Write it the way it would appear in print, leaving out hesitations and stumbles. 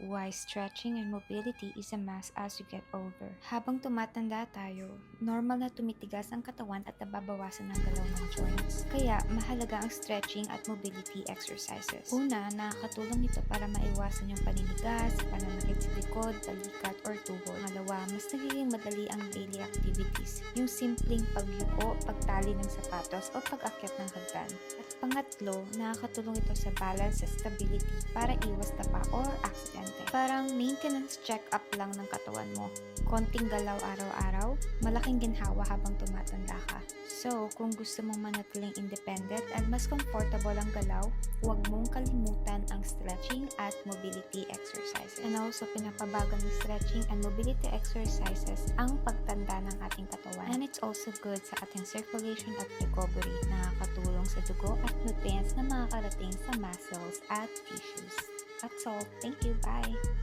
why stretching and mobility is a must as you get older. Habang tumatanda tayo, normal na tumitigas ang katawan at nababawasan ang galaw ng joints. Kaya mahalaga ang stretching at mobility exercises. Una, nakakatulong ito para maiwasan yung paninigas, pananakit sa likod, balikat, or tuhod. Pangalawa, mas nagiging madali ang daily activities. Yung simpleng pagyuko, pagtali ng sapatos, o pag-akyat ng hagdan. At pangatlo, nakakatulong ito sa balance sa stability para iwas tapa or aksidente. Parang maintenance check-up lang ng katawan mo. Konting galaw araw-araw, malaking ginhawa habang tumatanda ka. So, kung gusto mong manatiling independent at mas comfortable ang galaw, huwag mong kalimutan ang stretching at mobility exercises. And also, pinapabago ng stretching and mobility exercises ang pagtanda ng ating katawan. And it's also good sa ating circulation at recovery. Nakakatulong sa dugo at nutrients na makakarating sa muscles at tissues. That's all. Thank you. Bye!